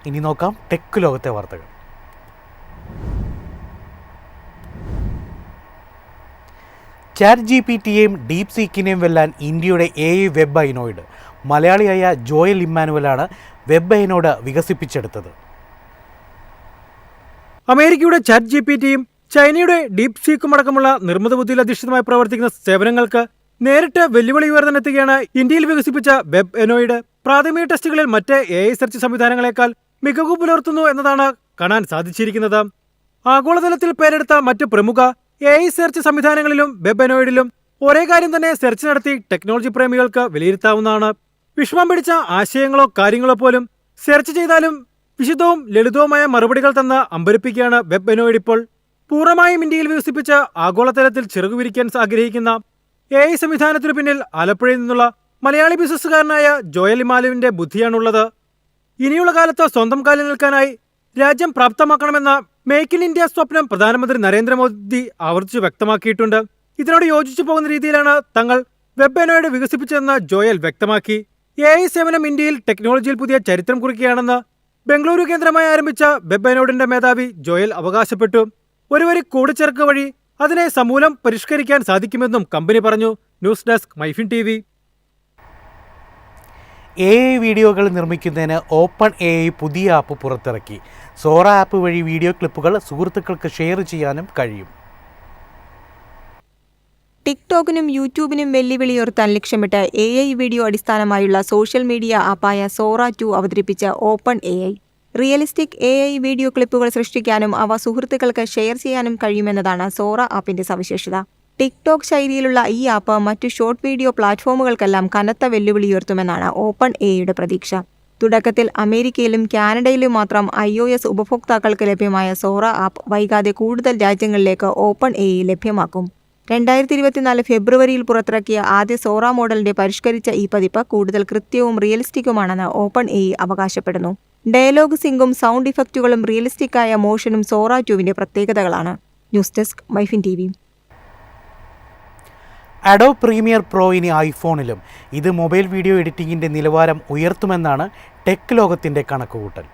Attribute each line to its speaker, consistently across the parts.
Speaker 1: ഇനി നോക്കാം ടെക് ലോകത്തെ വാർത്തകൾ. ചാറ്റ് ജിപിടിയെയും ഡീപ് സീക്കിനെയും വെല്ലാൻ ഇന്ത്യയുടെ AI വെബ് ഐനോയിഡ്. മലയാളിയായ ജോയൽ ഇമ്മാനുവലാണ് വെബ് ഐനോയിഡ് വികസിപ്പിച്ചെടുത്തത്.
Speaker 2: അമേരിക്കയുടെ ചാറ്റ് ജിപിടിയും ചൈനയുടെ ഡീപ് സീക്കും അടക്കമുള്ള നിർമ്മിത ബുദ്ധിയിൽ അധിഷ്ഠിതമായി പ്രവർത്തിക്കുന്ന സേവനങ്ങൾക്ക് നേരിട്ട് വെല്ലുവിളി ഉയർന്നെത്തുകയാണ് ഇന്ത്യയിൽ വികസിപ്പിച്ച വെബ് ഐനോയിഡ്. പ്രാഥമിക ടെസ്റ്റുകളിൽ മറ്റ് AI സെർച്ച് സംവിധാനങ്ങളെക്കാൾ മികവ് പുലർത്തുന്നു എന്നതാണ് കാണാൻ സാധിച്ചിരിക്കുന്നത്. ആഗോളതലത്തിൽ പേരെടുത്ത മറ്റ് പ്രമുഖ AI സെർച്ച് സംവിധാനങ്ങളിലും വെബ് ഐനോയിഡിലും ഒരേ കാര്യം തന്നെ സെർച്ച് നടത്തി ടെക്നോളജി പ്രേമികൾക്ക് വിലയിരുത്താവുന്നതാണ്. വിഷമം പിടിച്ച ആശയങ്ങളോ കാര്യങ്ങളോ പോലും സെർച്ച് ചെയ്താലും വിശദവും ലളിതവുമായ മറുപടികൾ തന്ന് അമ്പരിപ്പിക്കുകയാണ് വെബ് ഐനോയിഡ് ഇപ്പോൾ. പൂർണ്ണമായും ഇന്ത്യയിൽ വികസിപ്പിച്ച ആഗോളതലത്തിൽ ചിറകുവിരിക്കാൻ ആഗ്രഹിക്കുന്ന AI സംവിധാനത്തിനു പിന്നിൽ ആലപ്പുഴയിൽ നിന്നുള്ള മലയാളി ബിസിനസ്സുകാരനായ ജോയൽ ഇമ്മാനുവലിന്റെ ബുദ്ധിയാണുള്ളത്. ഇനിയുള്ള കാലത്ത് സ്വന്തം കാലിൽ നിൽക്കാനായി രാജ്യം പ്രാപ്തമാക്കണമെന്ന മേക്ക് ഇൻ ഇന്ത്യ സ്വപ്നം പ്രധാനമന്ത്രി നരേന്ദ്രമോദി ആവർത്തിച്ച് വ്യക്തമാക്കിയിട്ടുണ്ട്. ഇതിനോട് യോജിച്ചു പോകുന്ന രീതിയിലാണ് തങ്ങൾ വെബ് ഐനോയിഡ് വികസിപ്പിച്ചതെന്ന് ജോയൽ വ്യക്തമാക്കി. AI സേവനം ഇന്ത്യയിൽ ടെക്നോളജിയിൽ പുതിയ ചരിത്രം കുറിക്കുകയാണെന്ന് ബംഗളൂരു കേന്ദ്രമായി ആരംഭിച്ച വെബ് ഐനോയിഡിന്റെ മേധാവി ജോയൽ അവകാശപ്പെട്ടു. ഒരു വരി കൂടിച്ചേർക്ക് വഴി അതിനെ സമൂലം പരിഷ്കരിക്കാൻ സാധിക്കുമെന്നും കമ്പനി പറഞ്ഞു. News desk MyFin TV.
Speaker 1: AI വീഡിയോകൾ നിർമ്മിക്കുന്നതിന് ഓപ്പൺ AI പുതിയ ആപ്പ് പുറത്തിറക്കി. സോറ ആപ്പ് വഴി വീഡിയോ ക്ലിപ്പുകൾ സുഹൃത്തുക്കൾക്ക് ഷെയർ ചെയ്യാനും കഴിയും.
Speaker 3: ടിക്ടോക്കിനും യൂട്യൂബിനും വെല്ലുവിളിയുയർത്താൻ ലക്ഷ്യമിട്ട് AI വീഡിയോ അടിസ്ഥാനമായുള്ള സോഷ്യൽ മീഡിയ ആപ്പായ സോറ 2 അവതരിപ്പിച്ച open AI realistic AI video ക്ലിപ്പുകൾ സൃഷ്ടിക്കാനും അവ സുഹൃത്തുക്കൾക്ക് ഷെയർ ചെയ്യാനും കഴിയുമെന്നതാണ് സോറ ആപ്പിന്റെ സവിശേഷത. ടിക്ടോക്ക് ശൈലിയിലുള്ള ഈ ആപ്പ് മറ്റു ഷോർട്ട് വീഡിയോ പ്ലാറ്റ്ഫോമുകൾക്കെല്ലാം കനത്ത വെല്ലുവിളിയുയർത്തുമെന്നാണ് ഓപ്പൺ AIയുടെ പ്രതീക്ഷ. തുടക്കത്തിൽ അമേരിക്കയിലും കാനഡയിലും മാത്രം iOS ഉപഭോക്താക്കൾക്ക് ലഭ്യമായ സോറ ആപ്പ് വൈകാതെ കൂടുതൽ രാജ്യങ്ങളിലേക്ക് ഓപ്പൺ AI ലഭ്യമാക്കും. 2024 ഫെബ്രുവരിയിൽ പുറത്തിറക്കിയ ആദ്യ സോറ മോഡലിന്റെ പരിഷ്കരിച്ച ഈ പതിപ്പ് കൂടുതൽ കൃത്യവും റിയലിസ്റ്റിക്കുമാണെന്ന് ഓപ്പൺ AI അവകാശപ്പെടുന്നു. ഡയലോഗ് സിങ്കും സൗണ്ട് ഇഫക്റ്റുകളും റിയലിസ്റ്റിക്കായ മോഷനും സോറ 2വിന്റെ പ്രത്യേകതകളാണ്. News desk MyFin TV.
Speaker 1: Adobe premier pro ഇനി ഐഫോണിലും. ഇത് മൊബൈൽ വീഡിയോ എഡിറ്റിംഗിന്റെ നിലവാരം ഉയർത്തുമെന്നാണ് ടെക് ലോകത്തിന്റെ കണക്കുകൂട്ടൽ.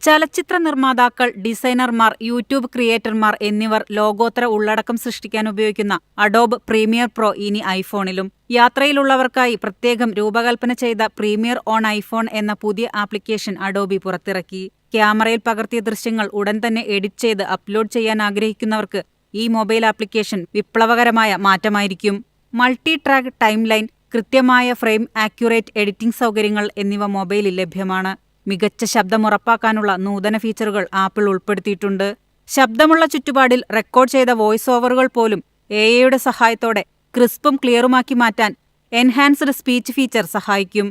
Speaker 4: ചലച്ചിത്ര നിർമ്മാതാക്കൾ, ഡിസൈനർമാർ, യൂട്യൂബ് ക്രിയേറ്റർമാർ എന്നിവർ ലോകോത്തര ഉള്ളടക്കം സൃഷ്ടിക്കാൻ ഉപയോഗിക്കുന്ന അഡോബ് പ്രീമിയർ പ്രോ ഇനി ഐഫോണിലും. യാത്രയിലുള്ളവർക്കായി പ്രത്യേകം രൂപകൽപ്പന ചെയ്ത പ്രീമിയർ ഓൺ ഐഫോൺ എന്ന പുതിയ ആപ്ലിക്കേഷൻ അഡോബി പുറത്തിറക്കി. ക്യാമറയിൽ പകർത്തിയ ദൃശ്യങ്ങൾ ഉടൻ തന്നെ എഡിറ്റ് ചെയ്ത് അപ്ലോഡ് ചെയ്യാൻ ആഗ്രഹിക്കുന്നവർക്ക് ഈ മൊബൈൽ ആപ്ലിക്കേഷൻ വിപ്ലവകരമായ മാറ്റമായിരിക്കും. മൾട്ടി ട്രാക്ക് ടൈം ലൈൻ, കൃത്യമായ ഫ്രെയിം ആക്യുറേറ്റ് എഡിറ്റിംഗ് സൗകര്യങ്ങൾ എന്നിവ മൊബൈലിൽ ലഭ്യമാണ്. മികച്ച ശബ്ദം ഉറപ്പാക്കാനുള്ള നൂതന ഫീച്ചറുകൾ ആപ്പിൾ ഉൾപ്പെടുത്തിയിട്ടുണ്ട്. ശബ്ദമുള്ള ചുറ്റുപാടിൽ റെക്കോർഡ് ചെയ്ത വോയിസ് ഓവറുകൾ പോലും AIയുടെ സഹായത്തോടെ ക്രിസ്പും ക്ലിയറുമാക്കി മാറ്റാൻ എൻഹാൻസ്ഡ് സ്പീച്ച് ഫീച്ചർ സഹായിക്കും.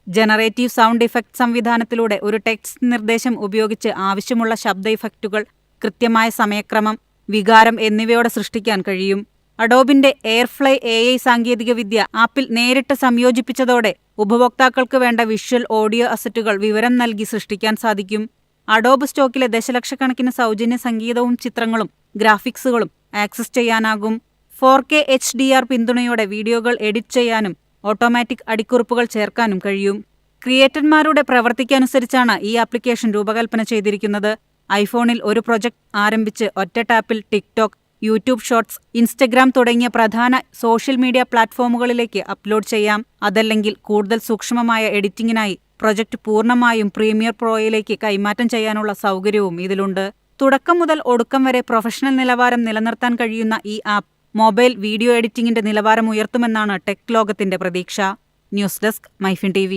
Speaker 4: ജനറേറ്റീവ് സൗണ്ട് ഇഫക്റ്റ് സംവിധാനത്തിലൂടെ ഒരു ടെക്സ്റ്റ് നിർദ്ദേശം ഉപയോഗിച്ച് ആവശ്യമുള്ള ശബ്ദ ഇഫക്റ്റുകൾ കൃത്യമായ സമയക്രമം, വികാരം എന്നിവയോടെ സൃഷ്ടിക്കാൻ കഴിയും. അഡോബിന്റെ എയർഫ്ലൈ AI സാങ്കേതികവിദ്യ ആപ്പിൽ നേരിട്ട് സംയോജിപ്പിച്ചതോടെ ഉപഭോക്താക്കൾക്ക് വേണ്ട വിഷ്വൽ, ഓഡിയോ അസറ്റുകൾ വിവരം നൽകി സൃഷ്ടിക്കാൻ സാധിക്കും. അഡോബ് സ്റ്റോക്കിലെ ദശലക്ഷക്കണക്കിന് സൗജന്യ സംഗീതവും ചിത്രങ്ങളും ഗ്രാഫിക്സുകളും ആക്സസ് ചെയ്യാനാകും. 4K HDR പിന്തുണയോടെ വീഡിയോകൾ എഡിറ്റ് ചെയ്യാനും ഓട്ടോമാറ്റിക് അടിക്കുറിപ്പുകൾ ചേർക്കാനും കഴിയും. ക്രിയേറ്റർമാരുടെ പ്രവൃത്തിക്കനുസരിച്ചാണ് ഈ ആപ്ലിക്കേഷൻ രൂപകൽപ്പന ചെയ്തിരിക്കുന്നത്. ഐഫോണിൽ ഒരു പ്രൊജക്ട് ആരംഭിച്ച് ഒറ്റ ടാപ്പിൽ ടിക്ടോക്ക്, യൂട്യൂബ് ഷോർട്സ്, ഇൻസ്റ്റഗ്രാം തുടങ്ങിയ പ്രധാന സോഷ്യൽ മീഡിയ പ്ലാറ്റ്ഫോമുകളിലേക്ക് അപ്ലോഡ് ചെയ്യാം. അതല്ലെങ്കിൽ കൂടുതൽ സൂക്ഷ്മമായ എഡിറ്റിംഗിനായി പ്രൊജക്ട് പൂർണ്ണമായും പ്രീമിയർ പ്രോയിലേക്ക് കൈമാറ്റം ചെയ്യാനുള്ള സൗകര്യവും ഇതിലുണ്ട്. തുടക്കം മുതൽ ഒടുക്കം വരെ പ്രൊഫഷണൽ നിലവാരം നിലനിർത്താൻ കഴിയുന്ന ഈ ആപ്പ് മൊബൈൽ വീഡിയോ എഡിറ്റിംഗിന്റെ നിലവാരം ഉയർത്തുമെന്നാണ് ടെക് ലോകത്തിന്റെ പ്രതീക്ഷ. News desk MyFin TV.